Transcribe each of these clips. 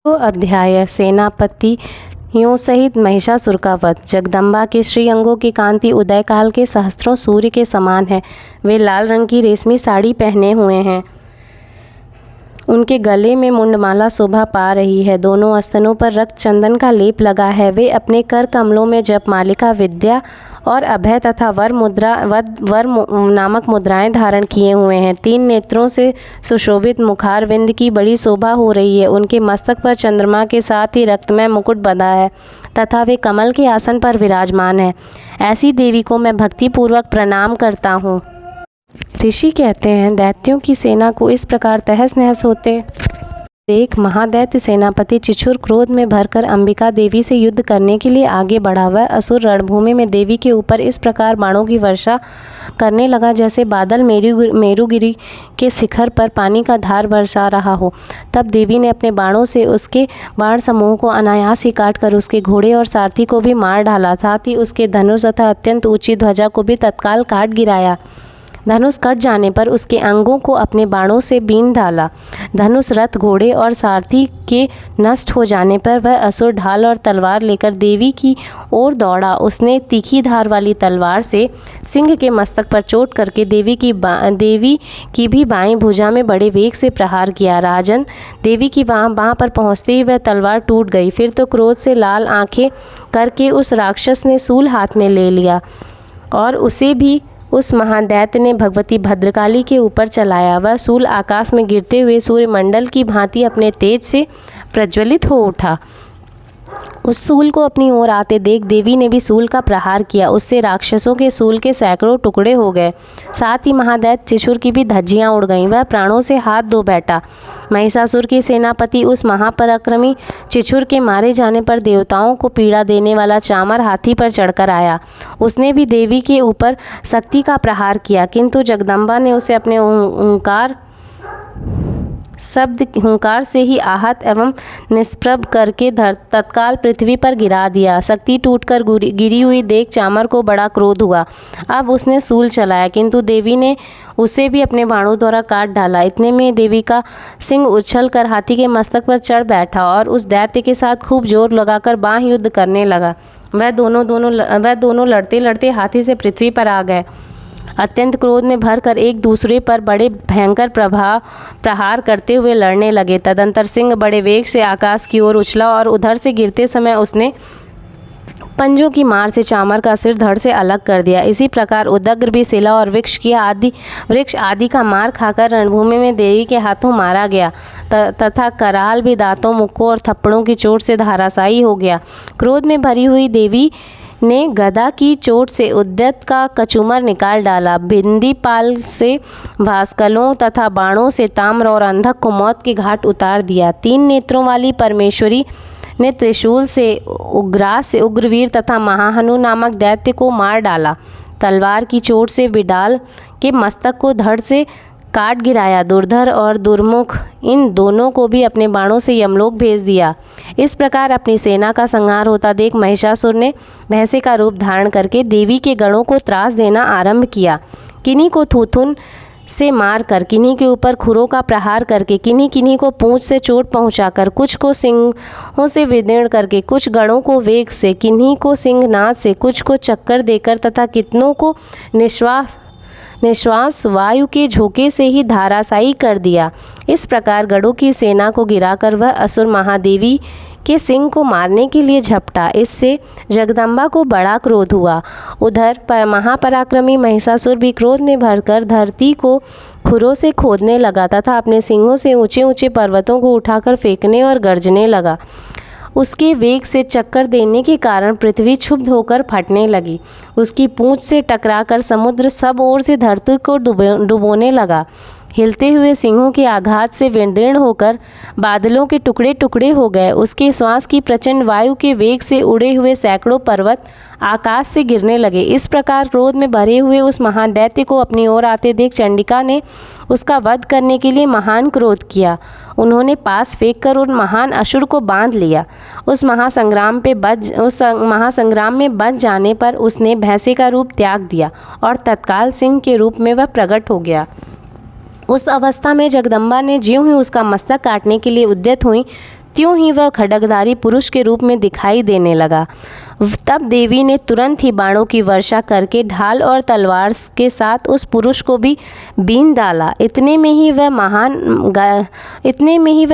तो अध्याय सेनापतियों सहित महिषासुर का वध। जगदम्बा के श्री अंगों की कांति उदय काल के सहस्त्रों सूर्य के समान है। वे लाल रंग की रेशमी साड़ी पहने हुए हैं। उनके गले में मुंडमाला शोभा पा रही है। दोनों स्तनों पर रक्त चंदन का लेप लगा है। वे अपने कर कमलों में जपमालिका, विद्या और अभय तथा वर नामक मुद्राएं धारण किए हुए हैं। 3 नेत्रों से सुशोभित मुखारविंद की बड़ी शोभा हो रही है। उनके मस्तक पर चंद्रमा के साथ ही रक्तमय मुकुट बंधा है तथा वे कमल के आसन पर विराजमान है। ऐसी देवी को मैं भक्तिपूर्वक प्रणाम करता हूँ। ऋषि कहते हैं, दैत्यों की सेना को इस प्रकार तहस नहस होते देख महादैत्य सेनापति चिछुर क्रोध में भरकर अंबिका देवी से युद्ध करने के लिए आगे बढ़ा। वह असुर रणभूमि में देवी के ऊपर इस प्रकार बाणों की वर्षा करने लगा जैसे बादल मेरुगिरी के शिखर पर पानी का धार बरसा रहा हो। तब देवी ने अपने बाणों से उसके बाण समूह को अनायास ही काटकर उसके घोड़े और सारथी को भी मार डाला। साथ ही उसके धनुष तथा अत्यंत ऊंची ध्वजा को भी तत्काल काट गिराया। धनुष कट जाने पर उसके अंगों को अपने बाणों से बीन डाला। धनुष, रथ, घोड़े और सारथी के नष्ट हो जाने पर वह असुर ढाल और तलवार लेकर देवी की ओर दौड़ा। उसने तीखी धार वाली तलवार से सिंह के मस्तक पर चोट करके देवी की भी बाएं भुजा में बड़े वेग से प्रहार किया। राजन, देवी की बाह पर पहुँचते ही वह तलवार टूट गई। फिर तो क्रोध से लाल आंखें करके उस राक्षस ने शूल हाथ में ले लिया और उसे भी उस महादैत्य ने भगवती भद्रकाली के ऊपर चलाया। वह शूल आकाश में गिरते हुए सूर्यमंडल की भांति अपने तेज से प्रज्वलित हो उठा। उस शूल को अपनी ओर आते देख देवी ने भी शूल का प्रहार किया। उससे राक्षसों के शूल के सैकड़ों टुकड़े हो गए। साथ ही महादैत्य चिछुर की भी धज्जियां उड़ गईं। वह प्राणों से हाथ धो बैठा। महिषासुर के सेनापति उस महापराक्रमी चिछुर के मारे जाने पर देवताओं को पीड़ा देने वाला चामर हाथी पर चढ़कर आया। उसने भी देवी के ऊपर शक्ति का प्रहार किया, किंतु जगदम्बा ने उसे अपने हुंकार से ही आहत एवं निष्प्रभ करके तत्काल पृथ्वी पर गिरा दिया। शक्ति टूटकर गिरी हुई देख चामर को बड़ा क्रोध हुआ। अब उसने शूल चलाया, किंतु देवी ने उसे भी अपने बाणों द्वारा काट डाला। इतने में देवी का सिंह उछल कर हाथी के मस्तक पर चढ़ बैठा और उस दैत्य के साथ खूब जोर लगाकर बाह युद्ध करने लगा। वह दोनों लड़ते लड़ते हाथी से पृथ्वी पर आ गए। अत्यंत क्रोध में भरकर एक दूसरे पर बड़े भयंकर प्रहार करते हुए लड़ने लगे। तदंतर सिंह बड़े वेग से आकाश की ओर उछला और उधर से गिरते समय उसने पंजों की मार से चामर का सिर धड़ से अलग कर दिया। इसी प्रकार उदग्र भी शिला और वृक्ष आदि का मार खाकर रणभूमि में देवी के हाथों मारा गया तथा कराल भी दांतों, मुक्कों और थप्पड़ों की चोट से धाराशायी हो गया। क्रोध में भरी हुई देवी ने गदा की चोट से उद्यत का कचूमर निकाल डाला। भिंदी पाल से भास्कलों तथा बाणों से ताम्र और अंधक को मौत के घाट उतार दिया। 3 नेत्रों वाली परमेश्वरी ने त्रिशूल से उग्रास से उग्रवीर तथा महाहनु नामक दैत्य को मार डाला। तलवार की चोट से विडाल के मस्तक को धड़ से काट गिराया। दुर्धर और दुर्मुख इन दोनों को भी अपने बाणों से यमलोक भेज दिया। इस प्रकार अपनी सेना का संहार होता देख महिषासुर ने भैंसे का रूप धारण करके देवी के गणों को त्रास देना आरंभ किया। किन्हीं को थूथुन से मारकर, किन्हीं के ऊपर खुरों का प्रहार करके, किन्हीं को पूंछ से चोट पहुंचाकर, कुछ को सिंहों से विदीर्ण करके, कुछ गणों को वेग से, किन्हीं को सिंहनाद से, कुछ को चक्कर देकर तथा कितनों को निश्वास वायु के झोंके से ही धाराशायी कर दिया। इस प्रकार गणों की सेना को गिराकर वह असुर महादेवी के सिंह को मारने के लिए झपटा। इससे जगदम्बा को बड़ा क्रोध हुआ। उधर महापराक्रमी महिषासुर भी क्रोध में भरकर धरती को खुरों से खोदने लगा तथा अपने सिंहों से ऊंचे ऊंचे पर्वतों को उठाकर फेंकने और गर्जने लगा। उसके वेग से चक्कर देने के कारण पृथ्वी क्षुब्ध होकर फटने लगी। उसकी पूंछ से टकराकर समुद्र सब ओर से धरती को डुबोने लगा। हिलते हुए सिंहों के आघात से विदीर्ण होकर बादलों के टुकड़े टुकड़े हो गए। उसके श्वास की प्रचंड वायु के वेग से उड़े हुए सैकड़ों पर्वत आकाश से गिरने लगे। इस प्रकार क्रोध में भरे हुए उस महादैत्य को अपनी ओर आते देख चंडिका ने उसका वध करने के लिए महान क्रोध किया। उन्होंने पास फेंक कर उन महान असुर को बांध लिया। उस महासंग्राम में बच जाने पर उसने भैंसे का रूप त्याग दिया और तत्काल सिंह के रूप में वह प्रकट हो गया। उस अवस्था में जगदम्बा ने ज्यों ही उसका मस्तक काटने के लिए उद्यत हुई, त्यों ही वह खड्गधारी पुरुष के रूप में दिखाई देने लगा। तब देवी ने तुरंत ही बाणों की वर्षा करके ढाल और तलवार के साथ उस पुरुष को भी बीन डाला। इतने में ही वह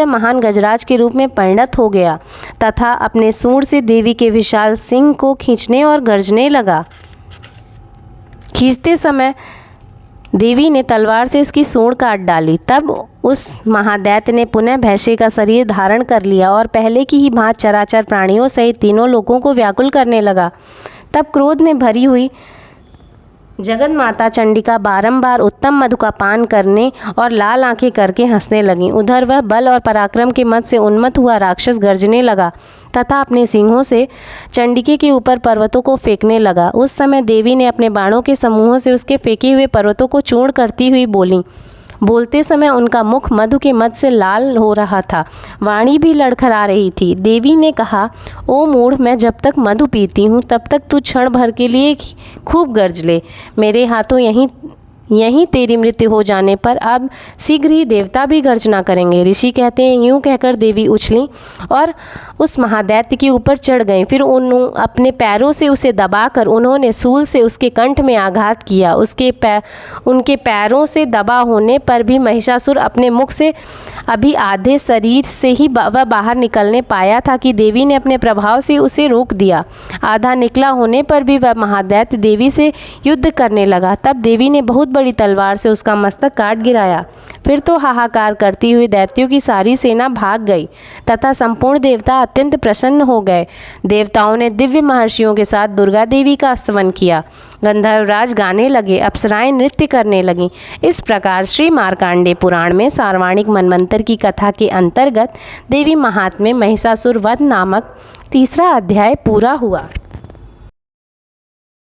महान गजराज के रूप में परिणत हो गया तथा अपने सूंड से देवी के विशाल सिंह को खींचने और गर्जने लगा। खींचते समय देवी ने तलवार से उसकी सूंड काट डाली। तब उस महादैत्य ने पुनः भैंसे का शरीर धारण कर लिया और पहले की ही भांति चराचर प्राणियों सहित तीनों लोगों को व्याकुल करने लगा। तब क्रोध में भरी हुई जगत माता चंडिका बारंबार उत्तम मधु का पान करने और लाल आंखें करके हंसने लगी। उधर वह बल और पराक्रम के मद से उन्मत्त हुआ राक्षस गर्जने लगा तथा अपने सिंहों से चंडिके के ऊपर पर्वतों को फेंकने लगा। उस समय देवी ने अपने बाणों के समूहों से उसके फेंके हुए पर्वतों को चूर्ण करती हुई बोली। बोलते समय उनका मुख मधु के मद से लाल हो रहा था, वाणी भी लड़खड़ा रही थी। देवी ने कहा, ओ मूढ़, मैं जब तक मधु पीती हूँ तब तक तू क्षण भर के लिए खूब गर्ज ले। मेरे हाथों यहीं तेरी मृत्यु हो जाने पर अब शीघ्र ही देवता भी गर्जना करेंगे। ऋषि कहते हैं, यूँ कहकर देवी उछली और उस महादैत्य के ऊपर चढ़ गईं। फिर अपने पैरों से उसे दबाकर उन्होंने सूल से उसके कंठ में आघात किया। उनके पैरों से दबा होने पर भी महिषासुर अपने मुख से अभी आधे शरीर से ही वह बाहर निकलने पाया था कि देवी ने अपने प्रभाव से उसे रोक दिया। आधा निकला होने पर भी वह महादैत्य देवी से युद्ध करने लगा। तब देवी ने बहुत बड़ी तलवार से उसका मस्तक काट गिराया। फिर तो हाहाकार करती हुई दैत्यों की सारी सेना भाग गई तथा संपूर्ण देवता अत्यंत प्रसन्न हो गए। देवताओं ने दिव्य महर्षियों के साथ दुर्गा देवी का स्तवन किया। गंधर्वराज गाने लगे, अप्सराएं नृत्य करने लगीं। इस प्रकार श्री मार्कंडेय पुराण में सार्वणिक मनवंतर की कथा के अंतर्गत देवी महात्म्य महिषासुर वध नामक 3रा अध्याय पूरा हुआ।